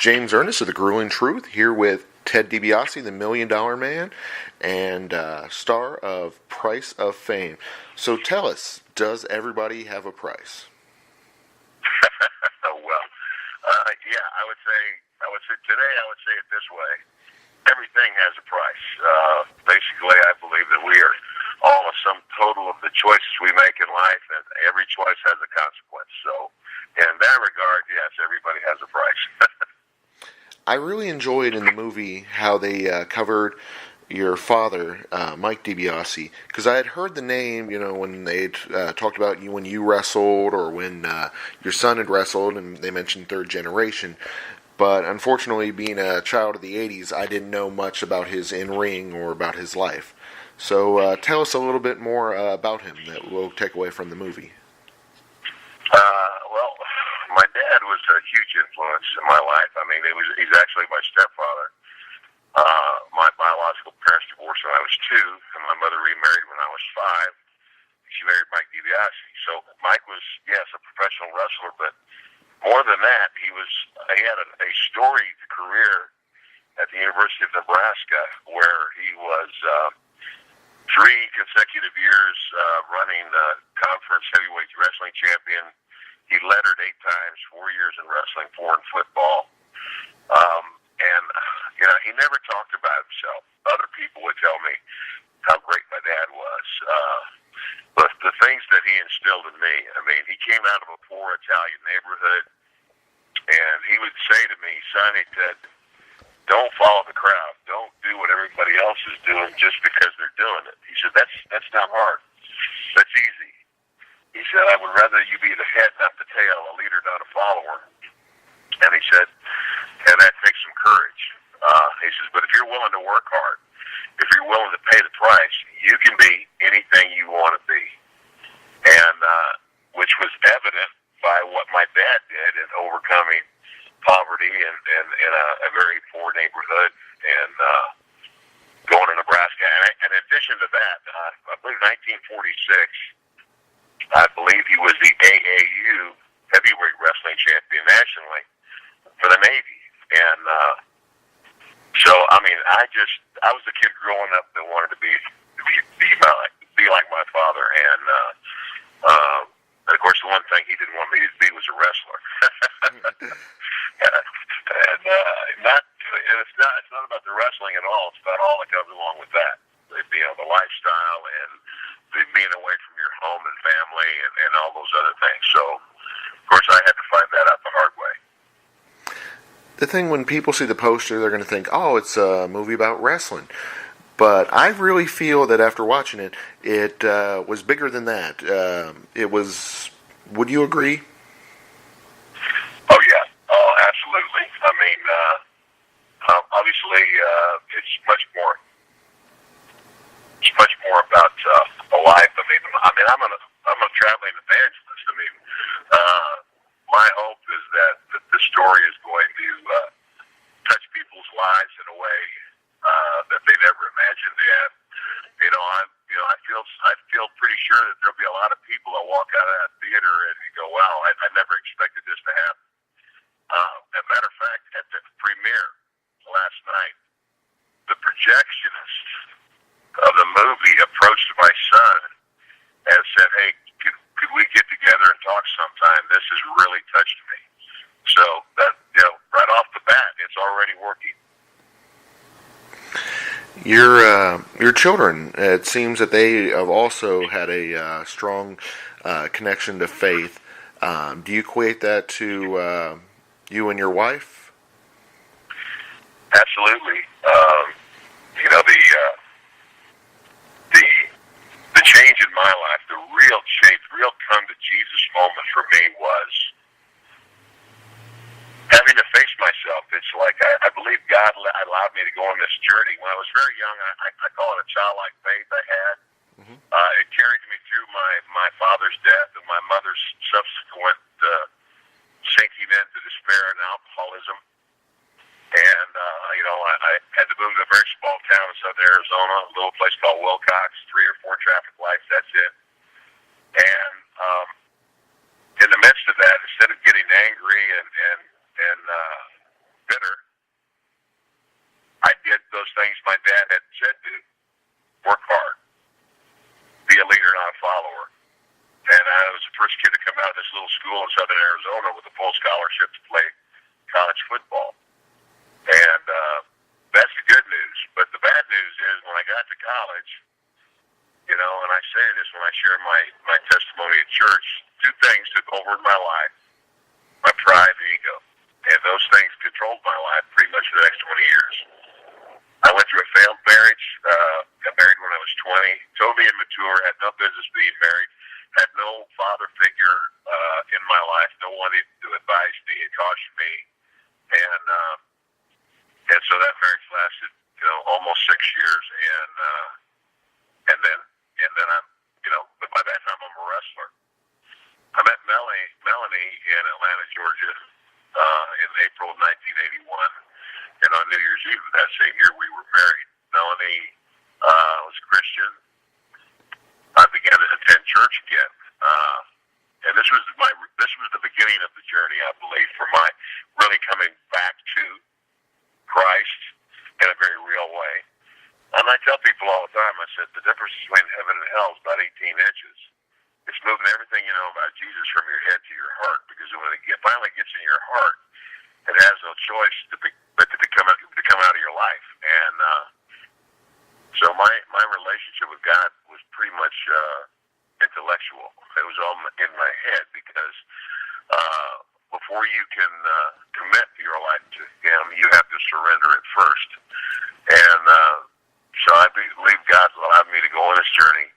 James Ernest of The Grueling Truth, here with Ted DiBiase, the $1 Million Man, and star of Price of Fame. So tell us, does everybody have a price? Yeah, I would say today I would say it this way. Everything has a price. Basically, I believe that we are all a sum total of the choices we make in life, and every choice has a consequence. So, in that regard, yes, everybody has a price. I really enjoyed in the movie how they covered your father, Mike DiBiase, because I had heard the name, when they talked about you when you wrestled or when your son had wrestled, and they mentioned third generation. But unfortunately, being a child of the 80s, I didn't know much about his in-ring or about his life. So tell us a little bit more about him that we'll take away from the movie. Well, my dad was a huge influence in my life. I mean, he's actually my stepfather. My biological parents divorced when I was 2, and my mother remarried when I was 5. She married Mike DiBiase. So Mike was, yes, a professional wrestler, but more than that, he had a storied career at the University of Nebraska, where he was 3 consecutive years running the conference heavyweight wrestling champion. He lettered 8 times, 4 years in wrestling, 4 in football. He never talked about himself. Other people would tell me how great my dad was. But the things that he instilled in me, I mean, he came out of a poor Italian neighborhood, and he would say to me, "Sonny, Ted, don't follow the crowd. Don't do what everybody else is doing just because they're doing it." He said, that's not hard. That's easy. He said, "I would rather you be the head, not the tail, a leader, not a follower." And he said, and that takes some courage. He says, "But if you're willing to work hard, if you're willing to pay the price, you can be anything you want to be." And which was evident by what my dad did in overcoming poverty and in a very poor neighborhood and going to Nebraska. And in addition to that, I believe 1946, I believe he was the AAU heavyweight wrestling champion nationally for the Navy. And so, I mean, I was the kid growing up that wanted to be like my father. And of course, the one thing he didn't want me to be was a wrestler. And it's not about the wrestling at all. It's about all that comes along with that. The lifestyle and being away from your home and family and all those other things. So, of course, I had to find that out the hard way. The thing, when people see the poster, they're going to think, oh, it's a movie about wrestling. But I really feel that after watching it, it was bigger than that. It was, would you agree? Oh, yeah. Oh, absolutely. I mean, obviously, it's much more about a life. I mean, I'm a traveling evangelist. I mean, my hope is that the story is going to touch people's lives in a way that they never imagined. And I feel pretty sure that there'll be a lot of people that walk out of that theater and go, "Wow, I never expected this to happen." As a matter of fact, at the premiere last night, the projectionist of the movie approached my son and said, "Hey, could we get together and talk sometime? This has really touched me." So that, right off the bat, it's already working. Your children, it seems that they have also had a strong connection to faith. Do you equate that to you and your wife? Absolutely. The change in my life, the real change, real come to Jesus moment for me was having to face myself. It's like I believe God allowed me to go on this journey. When I was very young, I call it a childlike faith I had. Mm-hmm. It carried me through my father's death and my mother's subsequent sinking into despair and alcoholism. And, I had to move to a very small town in southern Arizona, a little place called Wilcox, 3 or 4 traffic lights, that's it. And in the midst of that, instead of getting angry and bitter, football. And that's the good news. But the bad news is when I got to college, you know, and I say this when I share my testimony at church, two things took over in my life: my pride and ego. And those things controlled my life pretty much for the next 20 years. I went through a failed marriage, got married when I was 20, totally immature, had no business being married, had no father figure in my life, no one to advise me and caution me. And so that marriage lasted, you know, almost 6 years, and then I'm, you know, but by that time I'm a wrestler. I met Melanie in Atlanta, Georgia, in April of 1981, and on New Year's Eve of that same year we were married. Melanie was Christian. I began to attend church again, and this was the beginning of the journey, I believe, for my really coming back to Christ in a very real way. And I tell people all the time, I said, the difference between heaven and hell is about 18 inches. It's moving everything you know about Jesus from your head to your heart, because when it finally gets in your heart, it has no choice but to come out of your life. And so my relationship with God was pretty much intellectual. It was all in my head, because before you can commit your life to Him, you have to surrender it first. And so I believe God allowed me to go on this journey.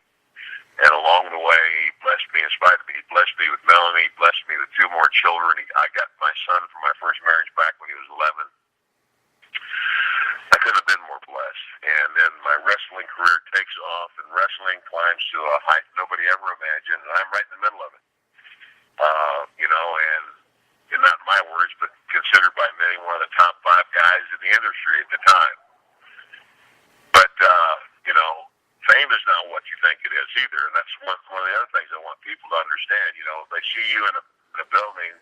And along the way, He blessed me, inspired me. He blessed me with Melanie. He blessed me with 2 more children. I got my son from my first marriage back when he was 11. I couldn't have been more blessed. And then my wrestling career takes off, and wrestling climbs to a height nobody ever imagined, and I'm right in the middle of it. You know, and not my words, but considered by many one of the top 5 guys in the industry at the time. But, you know, fame is not what you think it is either, and that's one of the other things I want people to understand. You know, they see you in a building,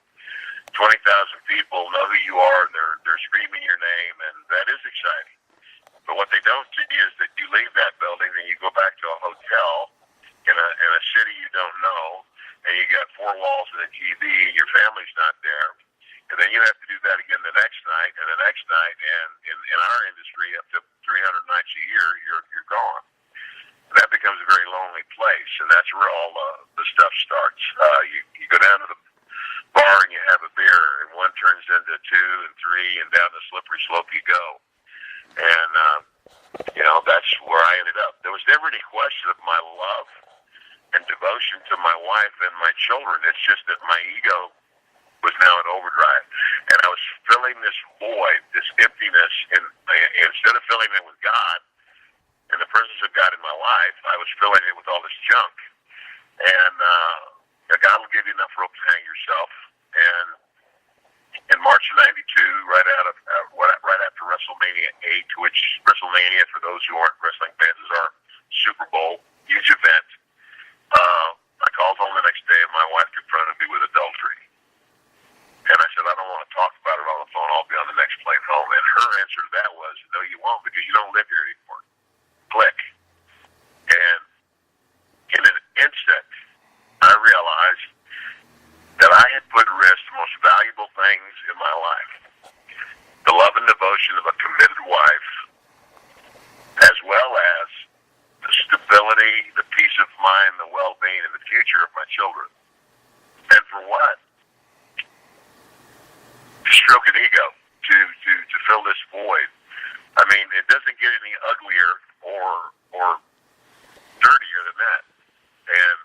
20,000 people know who you are, and they're screaming your name, and that is exciting. But what they don't see is that you leave that building and you go back to a hotel in a city you don't know, and you got 4 walls and a TV, and your family's not there. And then you have to do that again the next night and the next night, and in our industry, up to 300 nights a year, you're gone. And that becomes a very lonely place, and that's where all the stuff starts. You go down to the bar and you have a beer, and one turns into 2 and 3, and down the slippery slope you go. And, you know, that's where I ended up. There was never any question of my love and devotion to my wife and my children. It's just that my ego was now in overdrive. And I was filling this void, this emptiness, and instead of filling it with God and the presence of God in my life, I was filling it with all this junk. And God will give you enough rope to hang yourself. And in March of '92, right after WrestleMania 8, which WrestleMania, for those who aren't wrestling fans, is our Super Bowl, huge event. I called home the next day, and my wife confronted me with adultery. And I said, I don't want to talk about it on the phone. I'll be on the next plane home. And her answer to that was, no, you won't, because you don't live here anymore. Click. And in an instant, I realized that I had put at risk the most valuable things in my life: the love and devotion of a committed wife, as well as the stability, the peace of mind, the well-being, and the future of my children. And for what? To stroke an ego, to fill this void. I mean, it doesn't get any uglier or dirtier than that. And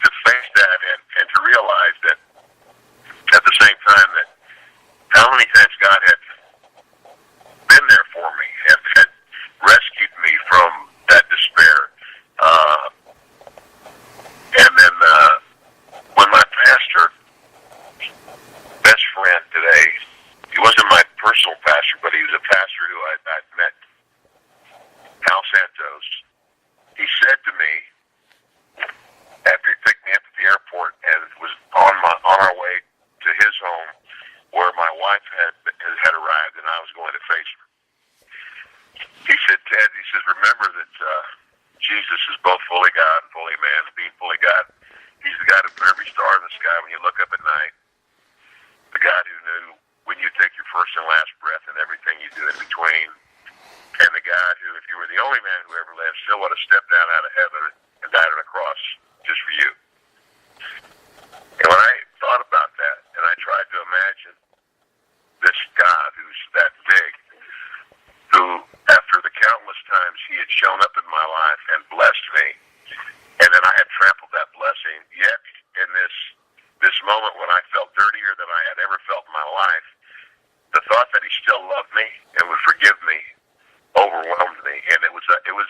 to face that and to realize that at the same time that how many times God had been there for me and had rescued me from that despair. And then when my pastor, best friend today, he wasn't my personal pastor, but he was a pastor who I'd met, Al Santos. He said to me, after he picked me up at the airport and was on our way to his home, where my wife had arrived and I was going to face her. He said, Ted, he says, remember that Jesus is both fully God and fully man. Being fully God, He's the God who put every star in the sky when you look up at night. The God who first and last breath and everything you do in between. And the guy who, if you were the only man who ever lived, still would have stepped down out of heaven and died on a cross just for you. And when I thought about that, and I tried to imagine this God who's that big, who, after the countless times he had shown up in my life and blessed me, and then I had trampled that blessing, yet in this moment when I felt dirtier than I had ever felt in my life, the thought that he still loved me and would forgive me overwhelmed me. And it was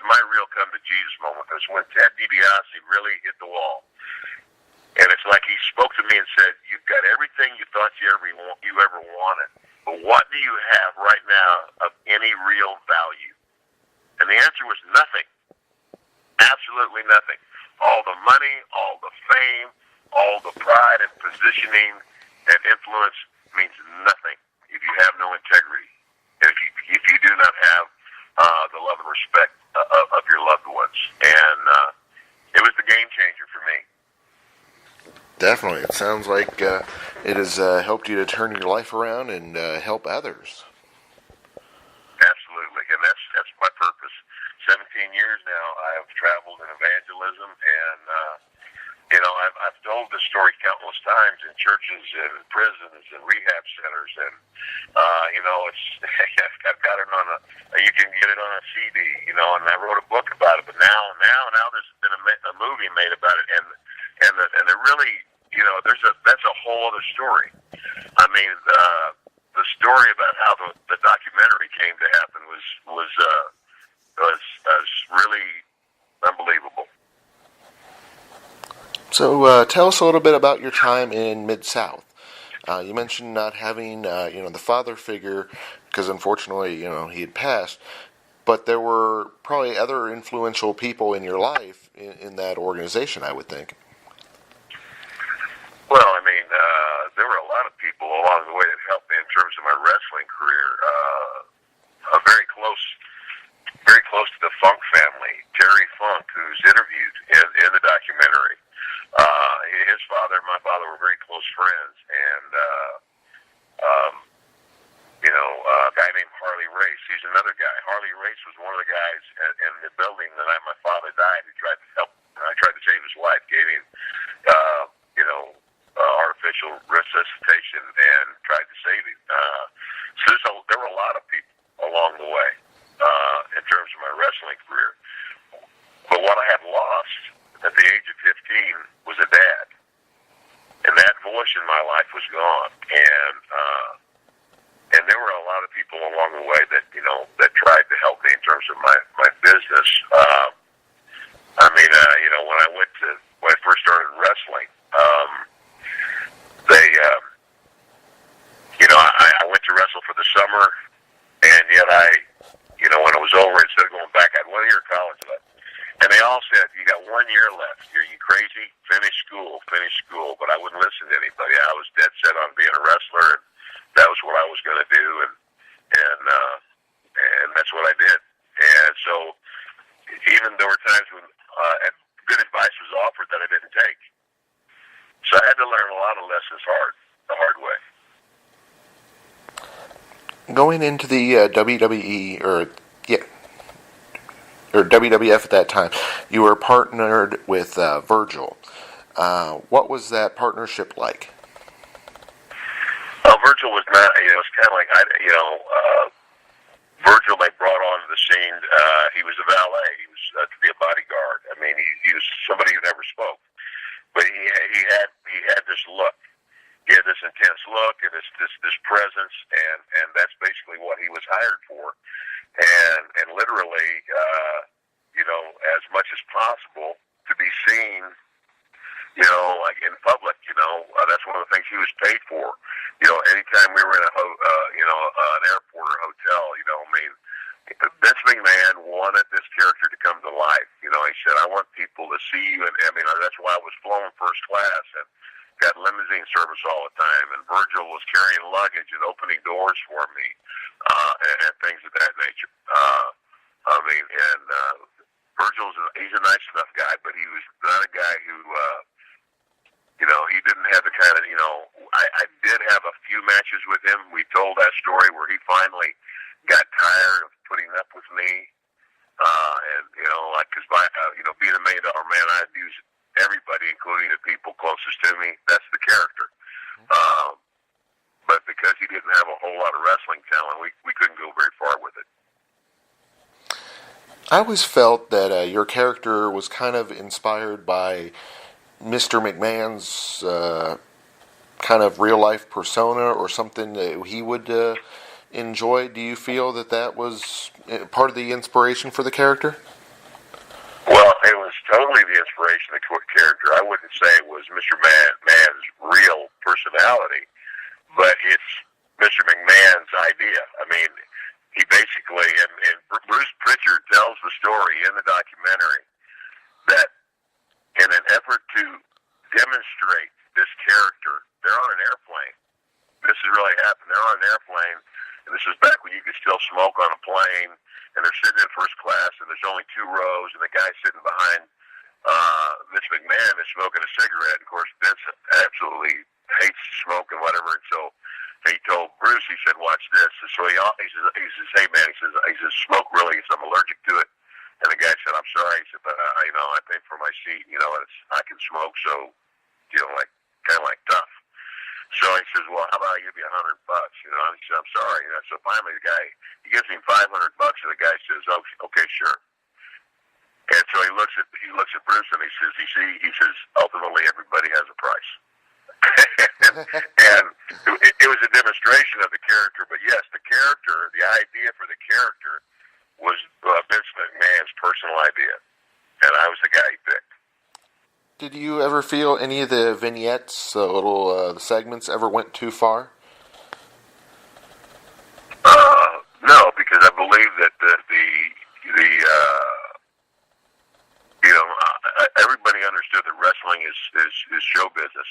my real come to Jesus moment. It was when Ted DiBiase really hit the wall. And it's like he spoke to me and said, "You've got everything you thought you ever wanted, but what do you have right now of any real value?" And the answer was nothing. Absolutely nothing. All the money, all the fame, all the pride and positioning and influence means nothing if you have no integrity. And if you do not have the love and respect of your loved ones. And it was the game changer for me. Definitely. It sounds like it has helped you to turn your life around and help others. Absolutely. And that's my purpose. 17 years now I have traveled in evangelism, and I've told this story countless times in churches and prisons and rehab centers, and it's I've got it on you can get it on a CD, and I wrote a book about it, but now there's been a movie made about it, and it really, that's a whole other story. I mean, the story about how the documentary came to happen was really unbelievable. So tell us a little bit about your time in MidSouth. You mentioned not having, the father figure, because unfortunately, he had passed. But there were probably other influential people in your life in that organization, I would think. Well, I mean, there were a lot of people along the way that helped me in terms of my wrestling career. Very close to the Funk family, Terry Funk, who's interviewed in the documentary. His father and my father were very close friends, and a guy named Harley Race. He's another guy. Harley Race was one of the guys in the building the night my father died who tried to help. I tried to save his life, gave him, artificial resuscitation, and tried to save him. So there were a lot of people along the way in terms of my wrestling career. But what I had lost at the age of 15 was a dad. And that voice in my life was gone. And there were a lot of people along the way that, that tried to help me in terms of my business. When I first started wrestling, I went to wrestle for the summer, and yet when it was over, instead of going back, I had 1 year of college left. And they all said, "You got 1 year left. Are you crazy? Finish school. But I wouldn't listen to anybody. I was dead set on being a wrestler, and that was what I was going to do, and that's what I did. And so, even there were times when good advice was offered that I didn't take. So I had to learn a lot of lessons the hard way. Going into the WWE or WWF at that time, you were partnered with Virgil. What was that partnership like? Virgil was not, it's kind of like, Virgil they brought onto the scene. He was a valet. He was to be a bodyguard. I mean, he was somebody who never spoke. But he had this look. He had this intense look and this presence, and that's basically what he was hired for. And literally, as much as possible to be seen, like in public. That's one of the things he was paid for. Anytime we were in an airport or hotel, Vince McMahon wanted this character to come to life. He said, "I want people to see you," and that's why I was flown first class and got limousine service all the time. And Virgil was carrying luggage and opening doors for me, and things of that nature. He's a nice enough guy, but he was not a guy who, he didn't have the kind of, I did have a few few matches with him. We told that story where he finally got tired of putting up with me. And, you know, like, because being a $1 million man, I abuse everybody, including the people closest to me. That's the character. But because he didn't have a whole lot of wrestling talent, we couldn't go very far with it. I always felt that your character was kind of inspired by Mr. McMahon's kind of real-life persona or something that he would enjoy. Do you feel that that was part of the inspiration for the character? Well, it was totally the inspiration of the character. I wouldn't say it was Mr. Man's real personality, but it's Mr. McMahon's idea. I mean, he basically, and Bruce Pritchard tells the story in the documentary that in an effort to demonstrate this character, they're on an airplane. This has really happened. They're on an airplane, and this is back when you could still smoke on a plane, and they're sitting in first class, and there's only 2 rows, and the guy sitting behind Vince McMahon is smoking a cigarette. Of course, Vince absolutely hates smoke and whatever, and so he told Bruce, he said, watch this. And so he says, hey, man, he says, smoke really, he says, I'm allergic to it. And the guy said, I'm sorry. He said, but, I paid for my seat, I can smoke, so, kind of like tough. So he says, well, how about I give you $100? And he said, I'm sorry. So finally the guy, he gives him $500, and the guy says, oh, okay, sure. And so he looks at Bruce, and he says, ultimately everybody has a price. And it was a demonstration of the character, but yes, the idea for the character was Vince McMahon's personal idea, and I was the guy he picked. Did you ever feel any of the vignettes, the segments, ever went too far? No, because I believe that everybody understood that wrestling is show business.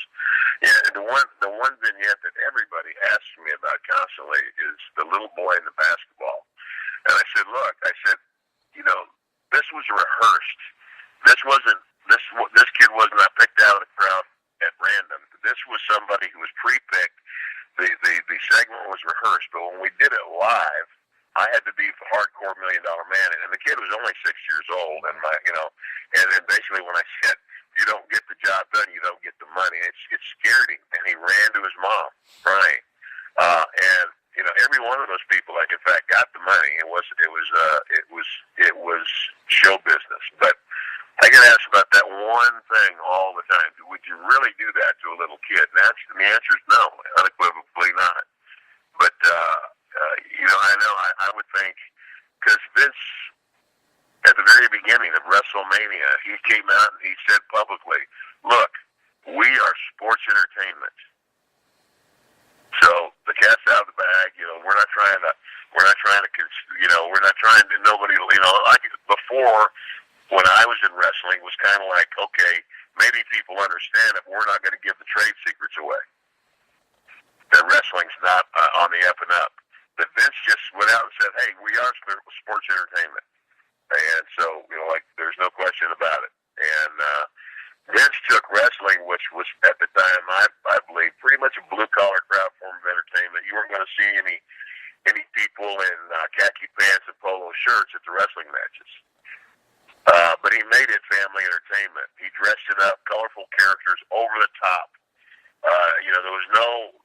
Yeah, the one vignette that everybody asks me about constantly is the little boy in the basketball. And I said, look, this was rehearsed. This kid was not picked out of the crowd at random. This was somebody who was pre-picked. The segment was rehearsed, but when we did it live, I had to be a hardcore $1 million man, and the kid was only 6 years old, and and then basically when I said, you don't get the job done, you don't get the money, it scared him, and he ran to his mom crying. And every one of those people, in fact, got the money. It was show business. But I get asked about that one thing all the time. Would you really do that to a little kid? And the answer is no, unequivocally not. But I would think, because Vince, at the very beginning of WrestleMania, he came out and he said publicly, "Look, we are sports entertainment. So the cat's out of the bag. We're not trying to. Nobody. Like before, when I was in wrestling, it was kind of like, okay, maybe people understand that we're not going to give the trade secrets away. That wrestling's not on the up and up. But Vince just went out and said, hey, we are sports entertainment. And so, there's no question about it. And Vince took wrestling, which was at the time, I believe, pretty much a blue-collar crowd form of entertainment. You weren't going to see any people in khaki pants and polo shirts at the wrestling matches. But he made it family entertainment. He dressed it up, colorful characters, over the top.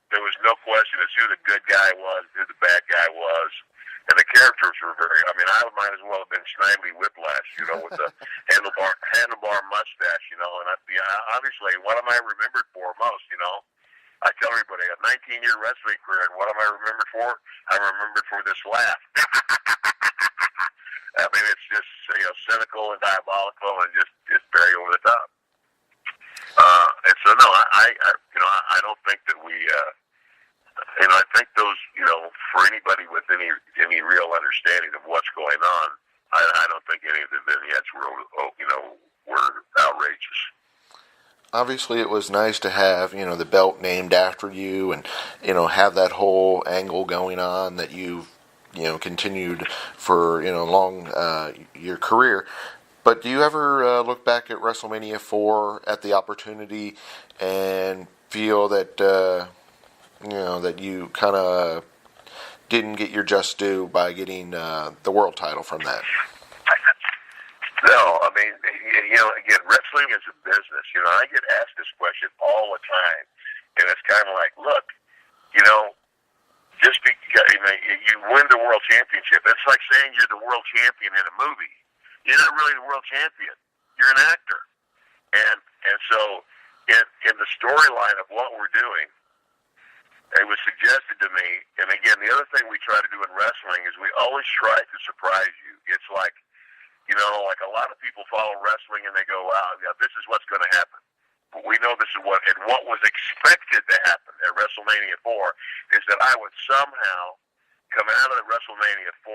There was no question as who the good guy was, who the bad guy was, and the characters were I might as well have been Snidely Whiplash, with the handlebar mustache, and obviously, what am I remembered for most, I tell everybody, a 19-year wrestling career, and what am I remembered for? I'm remembered for this laugh. It's just, cynical and diabolical and just very over the top. And so, no, I don't think that we, I think those, for anybody with any real understanding of what's going on, I don't think any of the vignettes were outrageous. Obviously, it was nice to have, the belt named after you and, have that whole angle going on that you've, continued for, long, your career. But do you ever look back at WrestleMania 4 at the opportunity and feel that that you kind of didn't get your just due by getting the world title from that. No, I mean, again, wrestling is a business. I get asked this question all the time, and it's kind of like, look, just because you win the world championship, it's like saying you're the world champion in a movie. You're not really the world champion. You're an actor, and so in the storyline of what we're doing, it was suggested to me. And again, the other thing we try to do in wrestling is we always try to surprise you. It's like, like a lot of people follow wrestling and they go, wow, this is what's going to happen. But we know this is what was expected to happen at WrestleMania 4 is that I would somehow come out of WrestleMania 4,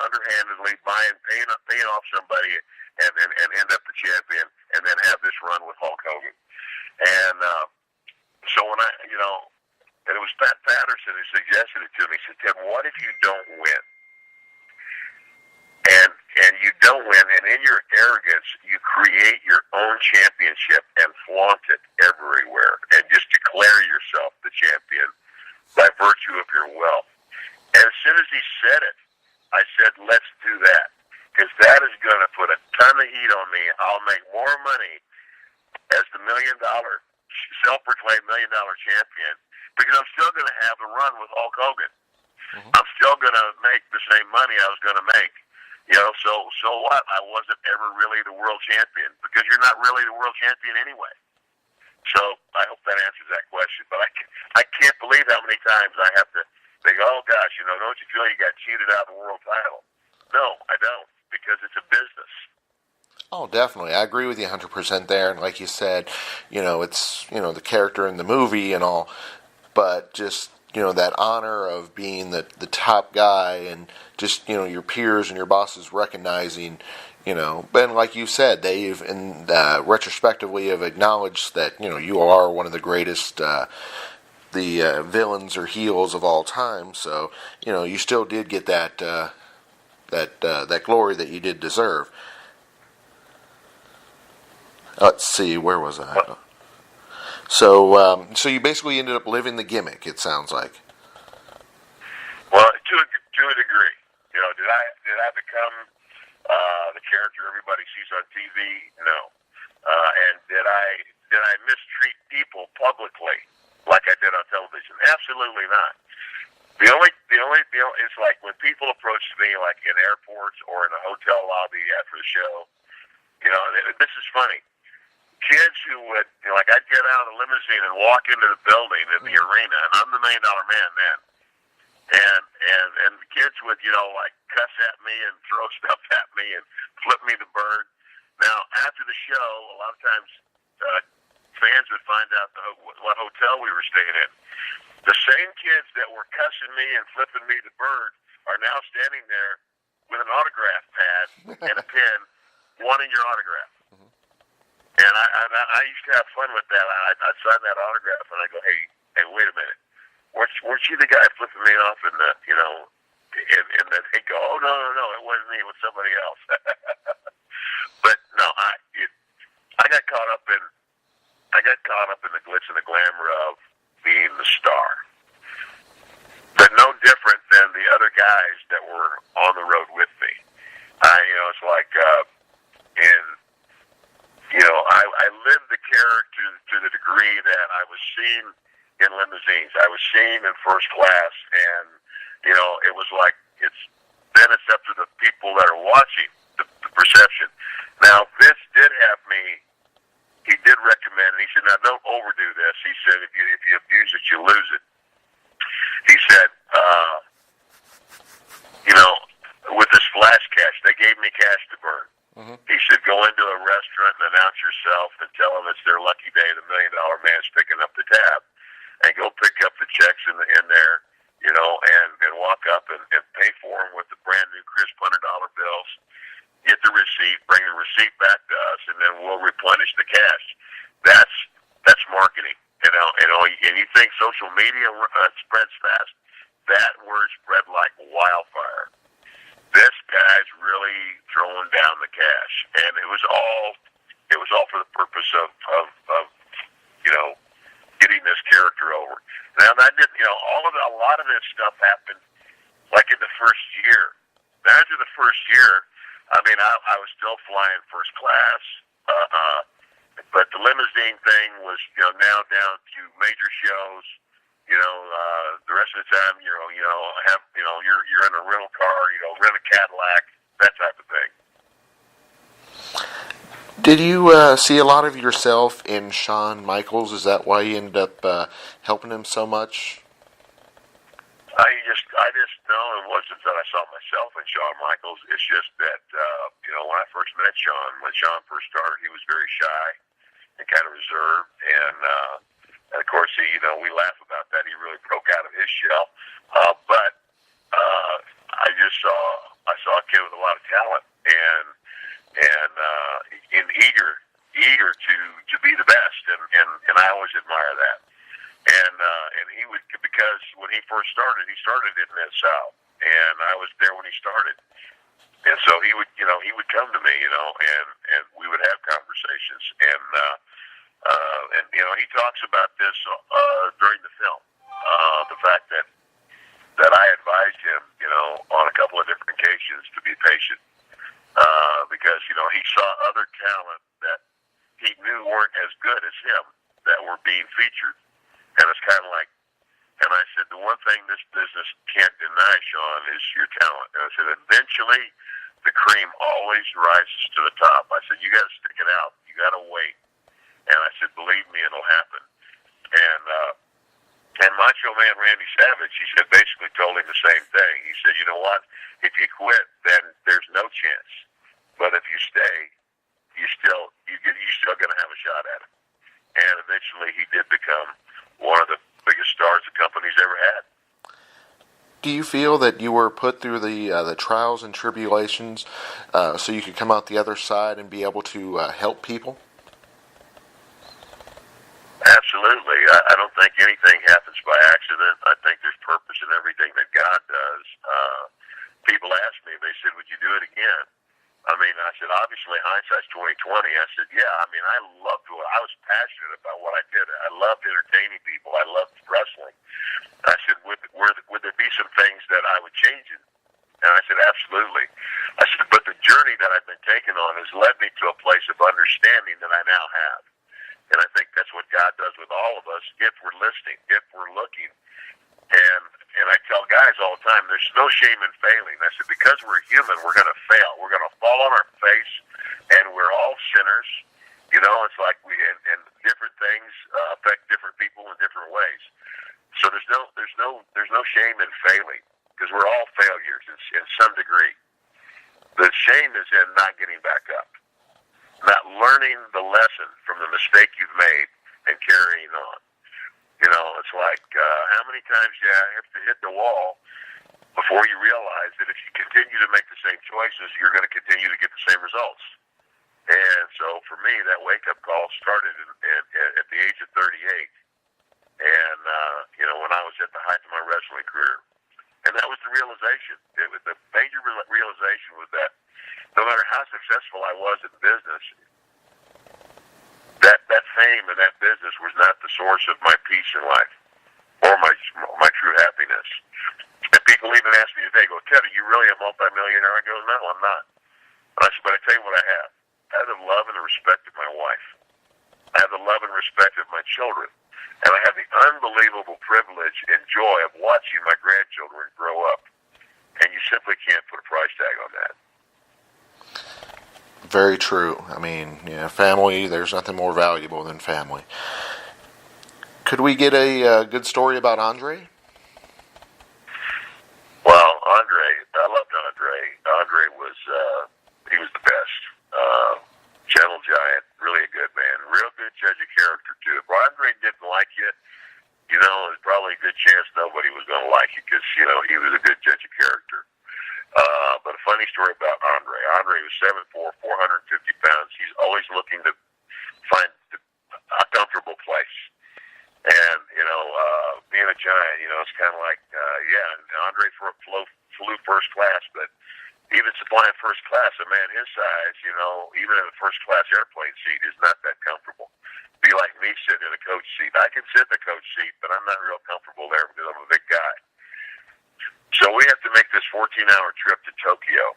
underhandedly paying off somebody and end up the champion and then have this run with Hulk Hogan. And so when and it was Pat Patterson who suggested it to me. He said, Tim, what if you don't win? And you don't win, and in your arrogance, you create your own championship and flaunt it everywhere and just declare yourself the champion by virtue of your wealth. And as soon as he said it, I said, let's do that, because that is going to put a ton of heat on me. I'll make more money as the self-proclaimed $1 million champion, because I'm still going to have a run with Hulk Hogan. Mm-hmm. I'm still going to make the same money I was going to make. So what? I wasn't ever really the world champion, because you're not really the world champion anyway. So I hope that answers that question. But I can't believe how many times I have to think, oh gosh, don't you feel you got cheated out of the world title? No, I don't, because it's a business. Oh, definitely. I agree with you 100% there. And like you said, it's, the character in the movie and all, but just, that honor of being the top guy and just, your peers and your bosses recognizing, and like you said, they've, retrospectively have acknowledged that, you are one of the greatest, the villains or heels of all time. So, you still did get that glory that you did deserve. Let's see, where was I? So you basically ended up living the gimmick, it sounds like. Well, to a degree. Did I become the character everybody sees on TV? No. And did I mistreat people publicly like I did on television? Absolutely not. The only it's like when people approach me, like in airports or in a hotel lobby after the show. This is funny. Kids who would, I'd get out of the limousine and walk into the building in the arena, and I'm the $1 million man then. And the kids would, cuss at me and throw stuff at me and flip me the bird. Now, after the show, a lot of times fans would find out what hotel we were staying in. The same kids that were cussing me and flipping me the bird are now standing there with an autograph pad and a pen wanting your autograph. And I used to have fun with that. I'd sign that autograph, and I'd go, hey, wait a minute. Weren't you the guy flipping me off in the, and then they'd go, oh, no, it wasn't me, it was somebody else. But, no, I got caught up in the glitz and the glamour of being the star. But no different than the other guys that were on the road with me. It's like, I lived the character to the degree that I was seen in limousines. I was seen in first class, and, it was like, it's up to the people that are watching, the perception. Now, Vince did have me, he did recommend, and he said, now don't overdo this. He said, if you abuse it, you lose it. He said, with this flash cash, they gave me cash to burn. Mm-hmm. He said, go into a restaurant and announce yourself and tell them it's their lucky day. The $1 million man's picking up the tab, and go pick up the checks in there, and walk up and pay for them with the brand new crisp $100 bills. Get the receipt, bring the receipt back to us, and then we'll replenish the cash. That's marketing, and you think social media spreads fast? That word spread like wildfire. This guy's really throwing down the cash, and it was all for the purpose of getting this character over. Now that didn't, a lot of this stuff happened like in the first year. After the first year, I mean, I was still flying first class, but the limousine thing was, now down to major shows. The rest of the time, you're in a rental car, rent a Cadillac, that type of thing. Did you see a lot of yourself in Shawn Michaels? Is that why you ended up helping him so much? I just know it wasn't that I saw myself in Shawn Michaels. It's just that, when I first met Shawn, when Shawn first started, he was very shy and kind of reserved. And of course, we laugh about that. He really broke out of his shell. But I saw a kid with a lot of talent and eager to be the best. And I always admire that. And he would, because when he first started, he started in MidSouth, and I was there when he started. And so he would come to me, and we would have conversations. And he talks about this during the film, the fact that I advised him, on a couple of different occasions to be patient, because he saw other talent that he knew weren't as good as him that were being featured. And it's kind of like, and I said, the one thing this business can't deny, Shawn, is your talent. And I said, eventually, the cream always rises to the top. I said, you got to stick it out. You got to wait. And I said, believe me, it'll happen. And Macho Man Randy Savage, he said, basically told him the same thing. He said, you know what? If you quit, then there's no chance. But if you stay, you're still going to have a shot at it. And eventually, he did become one of the biggest stars the company's ever had. Do you feel that you were put through the trials and tribulations so you could come out the other side and be able to help people? Absolutely. I don't think anything happens by accident. I think there's purpose in everything that God does. People ask me, they said, would you do it again? I mean, I said, obviously, hindsight's 20/20. I said, yeah. I mean, I loved it. I was passionate about what I did. I loved entertaining people. I loved wrestling. I said, would there be some things that I would change it? And I said, absolutely. I said, but the journey that I've been taking on has led me to a place of understanding that I now have. And I think that's what God does with all of us if we're listening, if we're looking. And I tell guys all the time, there's no shame in failing. I said, because we're human, we're going to fail. We're going to fall on our face, and we're all sinners. It's like and different things affect different people in different ways. So there's no shame in failing, because we're all failures in some degree. The shame is in not getting back up, not learning the lesson from the mistake you've made and carrying on. It's like how many times you have to hit the wall before you realize that if you continue to make the same choices, you're going to continue to get the same results. And so for me, that wake-up call started at the age of 38. And, when I was at the height of my wrestling career. And that was the realization. The major realization was that no matter how successful I was in business, that fame and that business was not the source of my peace in life or my true happiness. And people even ask me today, go, Ted, are you really a multimillionaire? I go, no, I'm not. But I said, but I tell you what I have. I have the love and the respect of my wife. I have the love and respect of my children. And I have the unbelievable privilege and joy of watching my grandchildren grow up. And you simply can't put a price tag on that. Very true. I mean, family, there's nothing more valuable than family. Could we get a good story about Andre? Well, I loved Andre. Andre was, he was the best. Gentle giant, really a good man. Real good judge of character, too. If Andre didn't like you, there's probably a good chance nobody was going to like you because, he was a good judge of character. But a funny story about Andre. Andre was 7'4", 450 pounds. He's always looking to find a comfortable place. And, being a giant, it's kind of like, Andre flew first class, but even supplying first class, a man his size, even in a first class airplane seat is not that comfortable. be like me sitting in a coach seat. I can sit in the coach seat, but I'm not real comfortable there because I'm a big guy. So we have to make this 14-hour trip to Tokyo.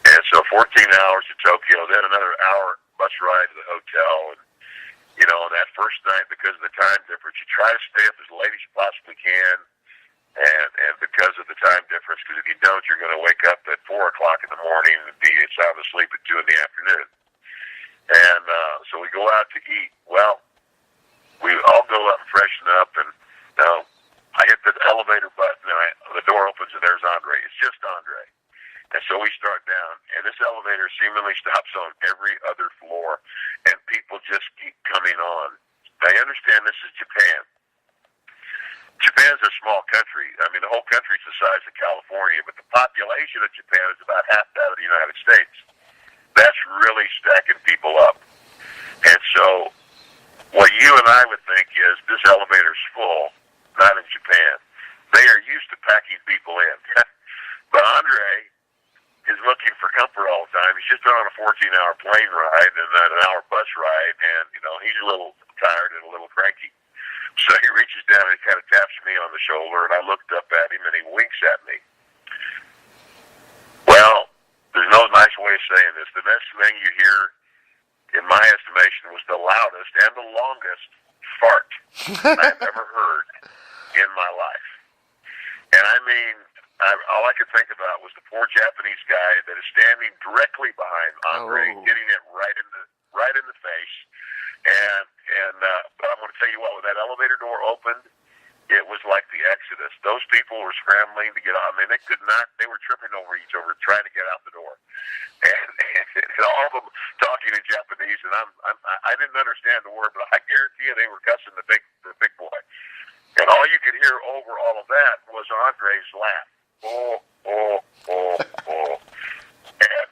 And so 14 hours to Tokyo, then another hour bus ride to the hotel. And, you know, that first night, because of the time difference, you try to stay up as late as you possibly can. And because of the time difference, because if you don't, you're going to wake up at 4 o'clock in the morning and be sound asleep at 2 in the afternoon. And so we go out to eat. Well, we all go up and freshen up, and I hit the elevator button, and the door opens, and there's Andre. It's just Andre. And so we start down, and this elevator seemingly stops on every other floor, and people just keep coming on. Now, you understand this is Japan. Japan's a small country. I mean, the whole country's the size of California, but the population of Japan is about half that of the United States. That's really stacking people up. And so what you and I would think is this elevator's full, not in Japan. They are used to packing people in. But Andre is looking for comfort all the time. He's just been on a 14-hour plane ride and then an hour bus ride, and, you know, he's a little tired and a little cranky. So he reaches down and he kind of taps me on the shoulder, and I looked up at him, and he winks at me. Well, there's no nice way of saying this. The next thing you hear, in my estimation, was the loudest and the longest fart I've ever heard in my life. And I mean, all I could think about was the poor Japanese guy that is standing directly behind Andre, getting it right in the face. But I'm going to tell you what, when that elevator door opened, it was like the Exodus. Those people were scrambling to get out. I mean, they could not. They were tripping over each other trying to get out the door, and all of them talking in Japanese. And I didn't understand the word, but I guarantee you they were cussing the big boy. And all you could hear over all of that was Andre's laugh. Oh, oh, oh, oh. And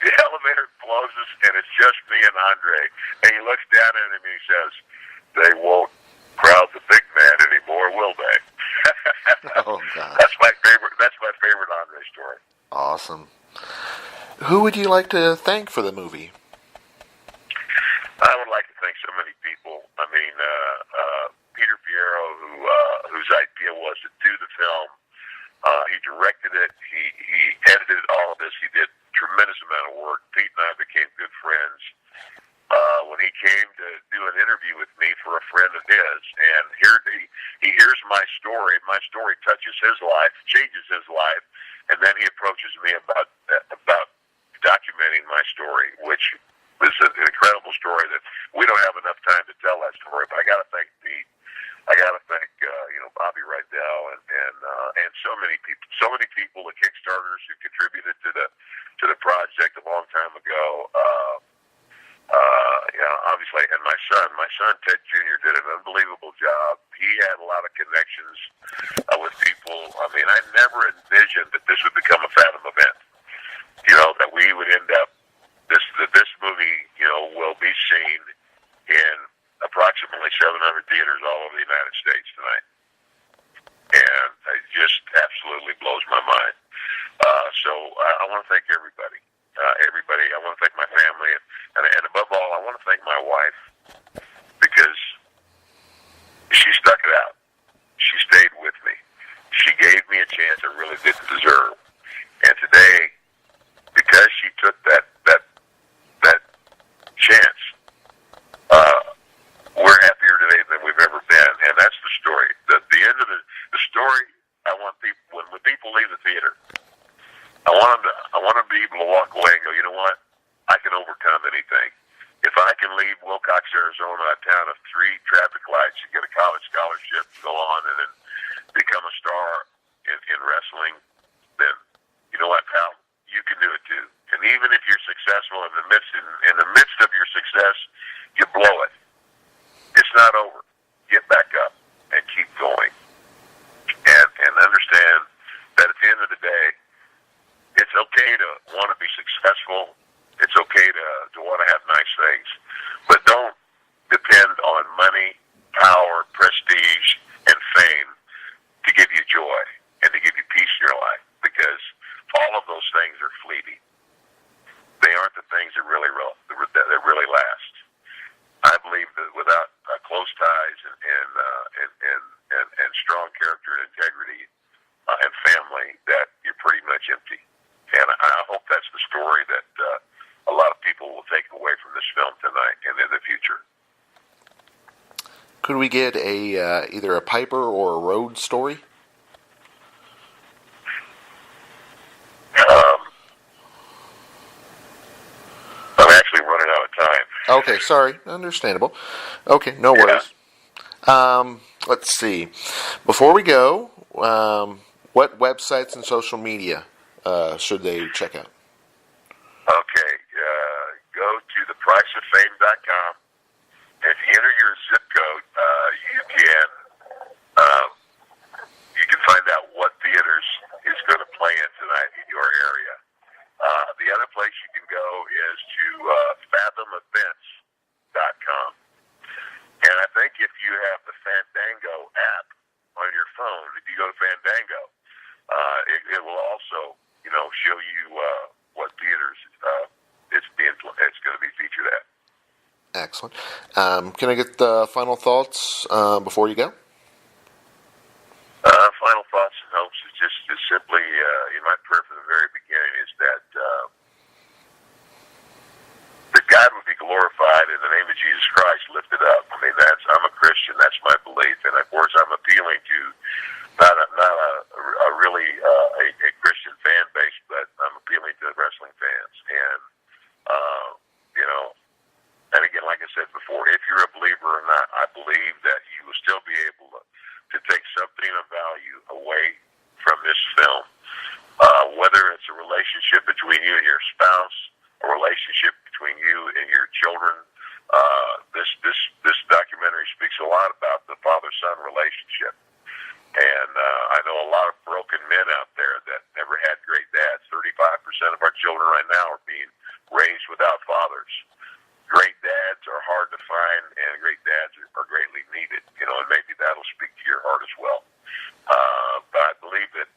the elevator closes, and it's just me and Andre. And he looks down at him and he says, "They won't crowd the big man anymore, will they?" Oh, God. That's my favorite Andre story. Awesome. Who would you like to thank for the movie? I would like to thank so many people. I mean, Peter Fierro, whose idea was to do the film. He directed it. He edited all of this. He did a tremendous amount of work. Pete and I became good friends. When he came to do an interview with me for a friend of his, and he hears my story touches his life, changes his life, and then he approaches me about documenting my story, which is an incredible story that we don't have enough time to tell that story. But I got to thank Pete. I got to thank Bobby Rydell and so many people, the Kickstarters who contributed to the project a long time ago. Obviously, and my son Ted Jr. did an unbelievable job. He had a lot of connections with people. I mean, I never envisioned that this would become a Fathom event. You know, that we would end up that this movie, will be seen in approximately 700 theaters all over the United States tonight. And it just absolutely blows my mind. So I want to thank everybody. I want to thank my family. And above all, I want to thank my wife because she stuck it out. She stayed with me. She gave me a chance I really didn't deserve. And today, because she took that chance, we're happier today than we've ever been. And that's the story. The end of the story, I want people, when people leave the theater, I want them to be able to walk away and go, you know what? I can overcome anything. If I can leave Wilcox, Arizona, a town of 3 traffic lights, and get a college scholarship, go on and then become a star in wrestling, then you know what, pal? You can do it too. And even if you're successful in the midst of your success, you blow it. It's not over. Get back up and keep going. And understand that at the end of the day, it's okay to want to be successful. It's okay to want to have nice things. But don't depend on money, power, prestige, and fame to give you joy and to give you peace in your life, because all of those things are fleeting. They aren't the things that really last. I strong character and integrity and family, that you're pretty much empty. And I hope that's the story that a lot of people will take away from this film tonight and in the future. Could we get either a Piper or a Rhodes story? I'm actually running out of time. Okay, sorry. Understandable. Okay, no worries. Let's see. Before we go, what websites and social media should they check out? Okay, go to thepriceoffame.com. If you enter your zip code, you can find out what theaters is going to play in tonight in your area. The other place you can go is to fathomevents.com. And I think if you have the Fandango app on your phone, if you go to Fandango, it will also, show you what theaters it's going to be featured at. Excellent. Can I get the final thoughts before you go? Final thoughts and hopes is just simply, my prayer from the very beginning is that God would be glorified and the name of Jesus Christ lifted up. I mean, I'm a Christian. That's my belief, and of course, I'm appealing to not a really a Christian fan base, but I'm appealing to wrestling fans. And and again, like I said before, if you're a believer or not, I believe that you will still be able to take something of value away from this film, whether it's a relationship between you and your spouse, a relationship between you and your children. This documentary speaks a lot about the father-son relationship. And I know a lot of broken men out there that never had great dads. 35% of our children right now are being raised without fathers. Great dads are hard to find, and great dads are greatly needed. And maybe that'll speak to your heart as well. But I believe that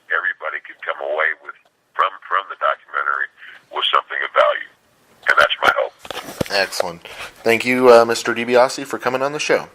everybody could come away from the documentary with something of value, and that's my hope. Excellent. Thank you, Mr. DiBiase, for coming on the show.